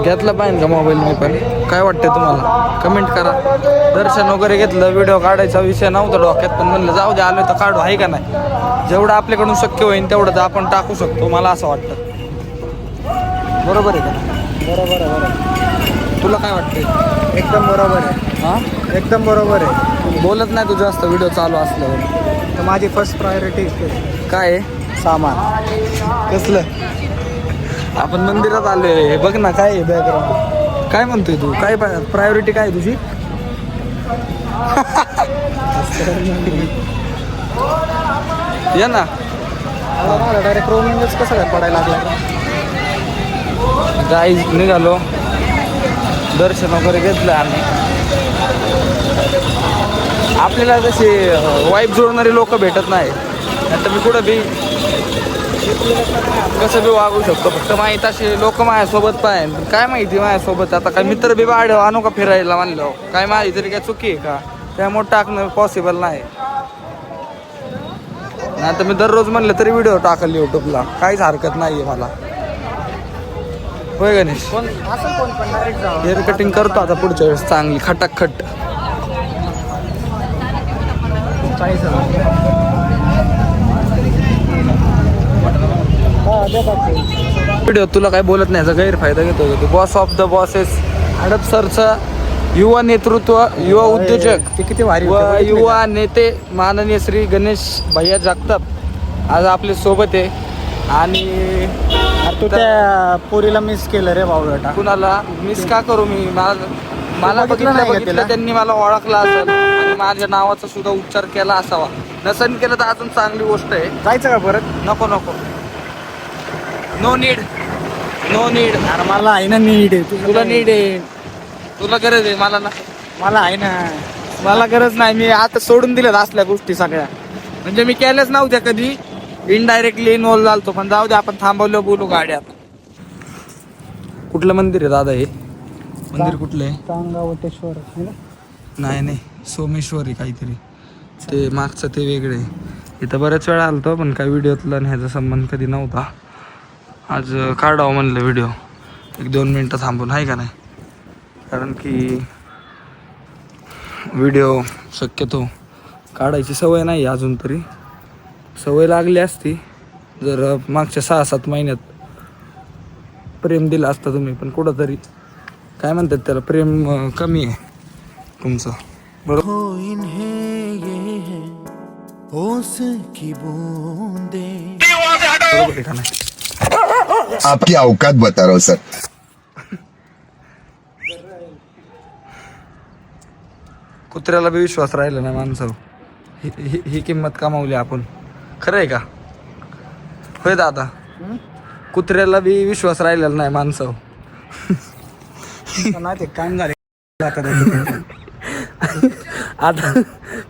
घेतला पाहिजे का मोबाईल मी पण? काय वाटतंय तुम्हाला? कमेंट करा. दर्शन वगैरे घेतलं, व्हिडिओ काढायचा विषय नव्हता डोक्यात, पण म्हणलं जाऊ दे, आलो तर काढू, आहे का नाही? जेवढं आपल्याकडून शक्य होईल तेवढं तर आपण टाकू शकतो, मला असं वाटतं. बरोबर आहे का? बरोबर आहे, बरोबर. तुला काय वाटतंय? एकदम बरोबर आहे. हां, एकदम बरोबर आहे. बोलत नाही तू जास्त व्हिडिओ चालू असल्यावर. तर माझी फर्स्ट प्रायोरिटी काय आहे? सामान. कसलं? आपण मंदिरात आलोय, बघ ना काय आहे बॅकग्राऊंड. काय म्हणतोय तू? काय प्रायोरिटी काय आहे तुझी? या ना. डायरेक्ट रोमिंगच कसं काय पडायला लागला? गाईज निघालो, दर्शन वगैरे घेतलं आम्ही. आपल्याला तसे वाईफ जोडणारे लोक भेटत नाही. आता मी कुठं बी कसं बी वागू शकतो, फक्त माहीत असे लोक माझ्यासोबत पाहिजे. काय माहिती माझ्यासोबत आता काय मित्र बी वाढव आणू का फिरायला म्हणलं? काय माझी तरी काय चुकी आहे का? त्यामुळे टाकणं पॉसिबल नाही. आता मी दररोज म्हणलं तरी व्हिडिओ टाकल यूट्यूबला, काहीच हरकत नाही आहे मला. होय गणेश? हेअर कटिंग करतो आता पुढच्या वेळेस चांगली खटाखट. व्हिडिओ तुला काय बोलत नाही, याचा गैरफायदा घेतो तू. बॉस ऑफ द बॉसेस हडपसरचा युवा नेतृत्व, युवा उद्योजक, ते किती भारी व युवा नेते माननीय श्री गणेश भैया जगताप आज आपल्या सोबत आहे. आणि तू त्या पोरीला मिस केलं रे बावळटा. कुणाला मिस का करू मी? मला बघितलं त्यांनी मला ओळखला असेल आणि माझ्या नावाचा सुद्धा उच्चार केला असावा. नसन केलं तर अजून चांगली गोष्ट आहे. जायचं का परत? नको नको, नो नीड, नो नीड. अरे मला आहे ना नीड आहे. तुला नीड आहे, तुला गरज आहे, मला ना. मला आहे ना. मला गरज नाही. मी आता सोडून दिल्यात असल्या गोष्टी सगळ्या. म्हणजे मी केल्याच नव्हत्या कधी, इनडायरेक्टली इन्व्हॉल्व झालतो. पण जाऊ दे, आपण थांबवलं बोलू गाड्यात. कुठलं मंदिर आहे दादा हे? मंदिर कुठलं आहे? चांगावटेश्वर. नाही नाही, सोमेश्वरी काहीतरी. ते मागचं ते वेगळे. इथं बऱ्याच वेळा आलतो, पण काही व्हिडिओतला ह्याचा संबंध कधी नव्हता. आज काढावं म्हणलं व्हिडिओ, 1-2 मिनटं थांबून, आहे का नाही? कारण की व्हिडिओ शक्यतो काढायची सवय नाही अजून तरी. सवय लागली असती जर मागच्या 6-7 महिन्यात प्रेम दिलं असतं तुम्ही. पण कुठंतरी काय म्हणतात त्याला, प्रेम कमी आहे तुमचं. बरोबर आहे का नाही? आपकी औकात बता रहा हूं सर. कुत्र्याला बी विश्वास राहिला नाही माणसावर. ही किंमत कमावली आपण. खरं आहे का? होय दादा? कुत्र्याला बी विश्वास राहिलेला नाही माणसावर. नाही ते काम झाले आता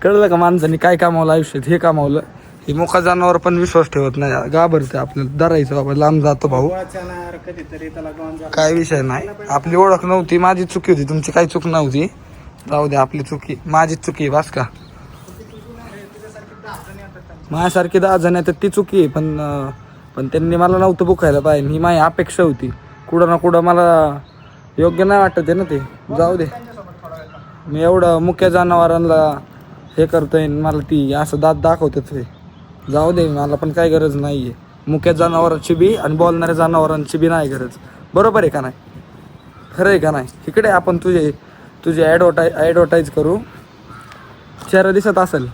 कळलं का माणसाने काय कामावलं आयुष्यात? हे कामावलं. हे मोका जनावर पण विश्वास ठेवत नाही, घाबरते आपल्याला. धरायचं बाबा, लांब जातो भाऊ, काय विषय नाही. आपली ओळख नव्हती, माझी चुकी होती, तुमची काही चूक नव्हती. जाऊ दे, आपली चुकी, माझीच चुकी बस का? माझ्यासारखी 10 जण येतात ती चुकी आहे. पण त्यांनी मला नव्हतं बुकायला पाहिजे, ही माझी अपेक्षा होती. कुठं ना कुठं मला योग्य नाही वाटत आहे ना ते. जाऊ दे, मी एवढं मुक्या जनावरांना हे करतोय, मला ती असं दात दाखवतात ते. जाऊ दे, मला पण काही गरज नाही आहे मुक्या जनावरांची बी आणि बोलणाऱ्या जनावरांची बी नाही गरज. बरोबर आहे का नाही? खरं आहे का नाही? इकडे आपण तुझी ॲडव्हर्टाईज करू. चेहरा दिसत असेल,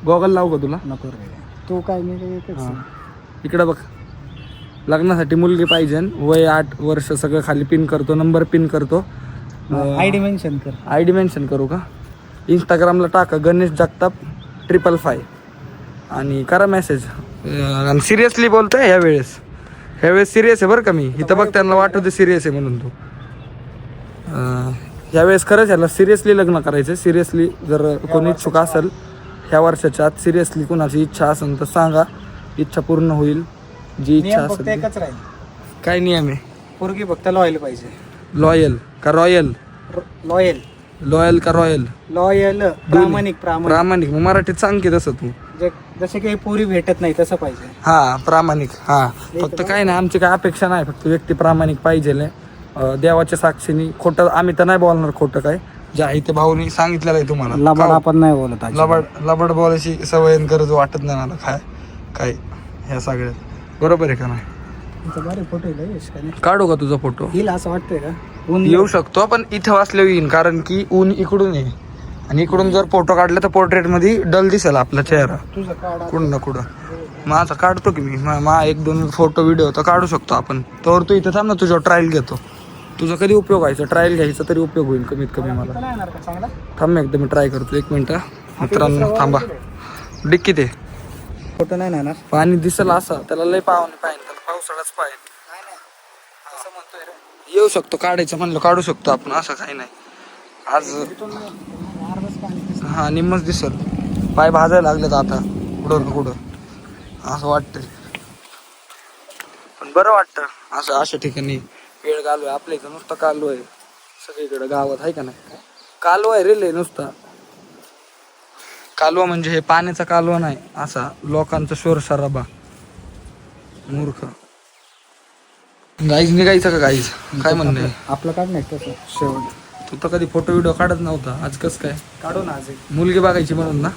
गॉगल लावू का तुला? नको रे तू काय. मी इकडं बघ, लग्नासाठी मुलगी पाहिजे, वय 8 वर्ष, सगळं खाली पिन करतो, नंबर पिन करतो. आयडी मेन्शन कर. आयडी मेन्शन करू का? इंस्टाग्रामला टाका गणेश जगताप 555 आणि करा मेसेज. आणि सिरियसली बोलतोय ह्या वेळेस, ह्यावेळेस सिरियस आहे बरं का मी इथं बघ त्यांना वाटतं सिरियस आहे म्हणून तू ह्यावेळेस खरंच ह्याला सिरियसली लग्न करायचं. सिरियसली जर कोणी इच्छुक असेल ह्या वर्षाच्या आत सिरियसली कोणाची इच्छा असेल तर सांगा, इच्छा पूर्ण होईल. जी इच्छा नियम फक्त असेल एकच राहील, काय नियम आहे? पोरगी फक्त लॉयल पाहिजे. लॉयल का रॉयल? लॉयल लॉयल का रॉयल? लॉयल, प्रामाणिक. प्रामाणिक प्रामाणिक. मग मराठीत सांग की तसं तू. जसे काही पोरी भेटत नाही तसं पाहिजे. हा प्रामाणिक. हा फक्त काय नाही, आमची काय अपेक्षा नाही, फक्त व्यक्ती प्रामाणिक पाहिजे. देवाच्या साक्षीने खोटं आम्ही तर नाही बोलणार, खोटं काय जे आहे ते भाऊनी सांगितलेलं आहे तुम्हाला. लबाड आपण नाही बोलत आहे. लबाड बोलायची सवय गरज वाटत नाही मला काय ह्या सगळ्यात. बरोबर आहे का नाही? फोटो काढू का तुझा फोटो? येईल असं वाटतंय का? ऊन येऊ शकतो पण इथे वाचल्यावर येईन, कारण की ऊन इकडून आहे आणि इकडून जर फोटो काढला तर पोर्ट्रेट मध्ये डल दिसेल आपला चेहरा तुझं काढा. कुठं ना कुठं. माझा काढतो की मी एक दोन फोटो व्हिडिओ तर काढू शकतो आपण. तर तू इथे थांब ना, तुझ्यावर ट्रायल घेतो. तुझा कधी उपयोग व्हायचा, ट्रायल घ्यायचा तरी उपयोग होईल कमीत कमी मला. नाही येणार का चांगला? थांब एकदा मी ट्राय करतो, 1 मिनिट मित्रांनो. थांबा, डिक्की ते फोटो नाही येणार. पाणी दिसेल असं, त्याला लय पाहुणे पाहिजे, त्याला पावसाळाच पाहिजे. असं म्हणतोय रे. येऊ शकतो, काढायचं म्हणलं काढू शकतो आपण, असं काही नाही. आज हा निम्मच दिसल, पाय भाजायला लागलेत आता कुठं ना कुठं असं वाटतंय. पण बरं वाटतं असं अशा ठिकाणी वेळ घालू आहे. आपल्या इथं नुसतं कालू आहे सगळीकडे गावात, आहे का नाही? कालवा आहे रे नुसता. कालवा म्हणजे हे पाण्याचा कालवा नाही, असा लोकांचा शोर शराबा. मूर्ख. गाईज निघायचं का गाईज? काय म्हणणं आहे आपलं काढ नाही तसं शेवट. तू तर कधी फोटो व्हिडिओ काढत नव्हता, आज कसं काय? काढू ना आज एक. मुलगी बघायची म्हणून ना?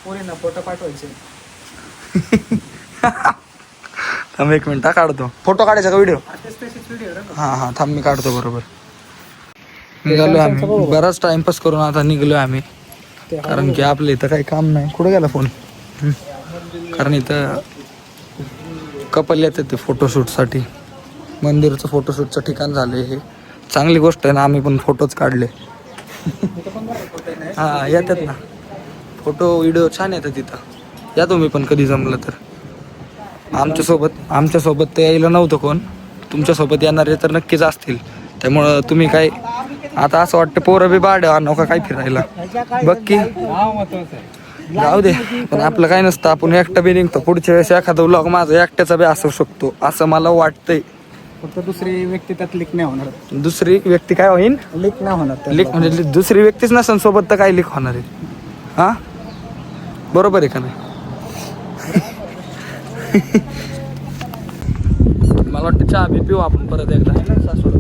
पोरींना फोटो पाठवायचे. थांब 1 मिनिट काढतो. फोटो काढायचा का व्हिडिओ? व्हिडिओ रे. हा थांब मी काढतो. बरोबर निघालोय आम्ही, बराच टाइमपास करून आता निघलोय आम्ही, कारण की आपल्या इथं काही काम नाही. कुठे गेला फोन? कारण इथं कपल येतात ते फोटोशूटसाठी. मंदिरचं फोटोशूटचं ठिकाण झालंय हे. चांगली गोष्ट आहे ना, आम्ही पण फोटोच काढले. हा येतात ना फोटो व्हिडिओ, छान येतात तिथं. या तुम्ही पण कधी जमलं तर. आमच्यासोबत तर यायला नव्हतं कोण, तुमच्यासोबत येणारे तर नक्कीच असतील. त्यामुळं तुम्ही काय आता असं वाटतं पोरं बी बाड आणू का काय फिरायला, बघ की. जाऊ दे, पण आपलं काय नसतं, आपण एकटा बी निघतो. पुढच्या वेळेस एखादा व्लॉग माझा एकट्याचा बी असू शकतो असं मला वाटतंय. फक्त दुसरी व्यक्ती त्यात लिक नाही होणार. दुसरी व्यक्ती काय होईल? लिक नाही होणार त्यात. लिक म्हणजे दुसरी व्यक्तीच नसेल सोबत तर काय लिक होणार आहे? हा बरोबर आहे का नाही? मला वाटतं चहा बी पिऊ आपण परत एकदा, आहे ना सासवड?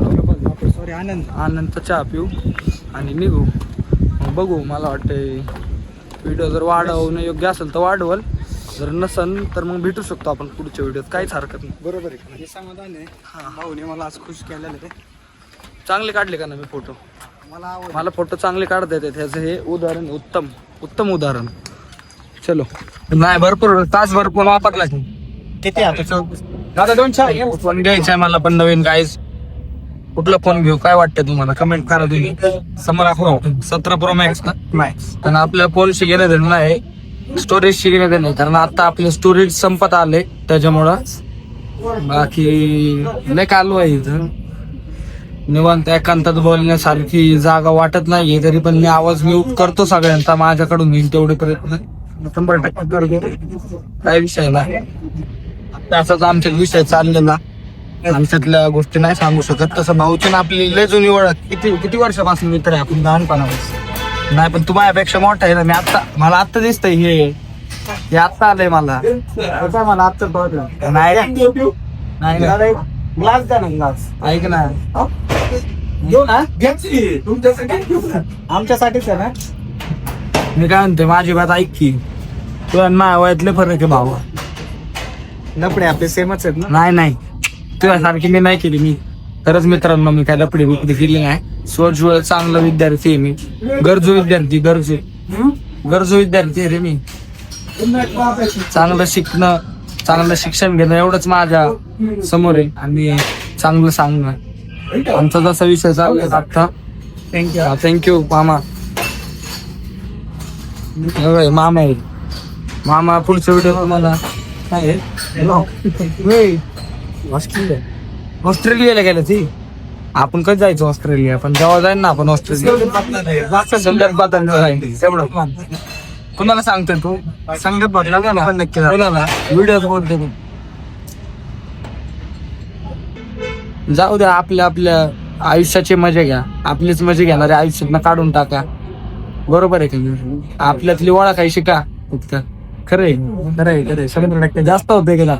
सॉरी, आनंदचा चहा पिऊ आणि निघू. मग बघू, मला वाटतंय व्हिडिओ जर वाढवणं योग्य असेल तर वाढवल, जर नसेल तर मग भेटू शकतो आपण पुढच्या व्हिडिओत, काहीच हरकत नाही. बरोबर आहे. हे समाधान आहे. हा भाऊने मला आज खुश केलेलं ते. चांगले काढले का ना मी फोटो? मला आवड. मला फोटो चांगले काढता येतात, ह्याचं हे उदाहरण उत्तम उदाहरण. चलो नाही, भरपूर तासभर फोन वापरला किती आता? दादा 2 फोन घ्यायचा आहे मला पण नवीन. गाईज कुठला फोन घेऊ, काय वाटतं तुम्हाला? कमेंट करा तुम्ही. 17 Pro Max का? नाही, कारण आपल्या फोनशी घेणं देणं नाही, स्टोरेजशी घेणं देणं नाही, कारण आता आपले स्टोरेज संपत आले त्याच्यामुळं. बाकी लय कालू आहे इथं, निवांत एकांतात बोलण्यासारखी जागा वाटत नाहीये. तरी पण मी आवाज म्यूट करतो सगळ्यांचा, माझ्याकडून होईल तेवढे प्रयत्न 100% करतो. काय विषय नाही, असाच आमच्यात विषय चाललेला. आमच्यातल्या गोष्टी नाही सांगू शकत. तसं भाऊची ना आपली लय जुनी ओळख, किती वर्षापासून मित्र आहे आपण, लहानपणापासून. नाही पण तू माझ्यापेक्षा मोठा आहे ना. मला आत्ता दिसतंय हे आत्ता आलंय मला. मला आजचं नाही ग्लास द्या ना, ग्लास. ऐक ना, घेऊ ना, आमच्यासाठीच आहे ना. मी काय म्हणतोय, माझी बात ऐक की. तुला माझ्या वयातले फरक आहे भाऊ. लपडे आपले सेमच आहेत ना. नाही तुझ्यासारखी मी नाही केली. मी खरंच मित्रांनो, मी काय लपडी बिपडी केली नाही. सोजवळ चांगला विद्यार्थी आहे मी, गरजू विद्यार्थी आहे रे मी. चांगलं शिकणं, चांगलं शिक्षण घेणं एवढंच माझ्या समोर आहे, आणि चांगलं सांगणं. आमचा जसा विषय चालू आहे आता. थँक्यू मामा. मामा आहे, मामा पुढच्या व्हिडिओ मला काय ऑस्ट्रेलियाला गेलं ती. आपण कधी जायचं ऑस्ट्रेलिया, पण जेव्हा जाईल ना आपण ऑस्ट्रेलिया. कुणाला सांगतोय तू? सांगत बघला का ना नक्की व्हिडिओ बोलतो. जाऊ द्या, आपल्या आयुष्याची मजा घ्या. आपलीच मजा घेणारे आयुष्यात काढून टाका. बरोबर आहे की? आपल्यातली ओळखायची शिका. खरंय खरंय 100% जास्त होते गेला.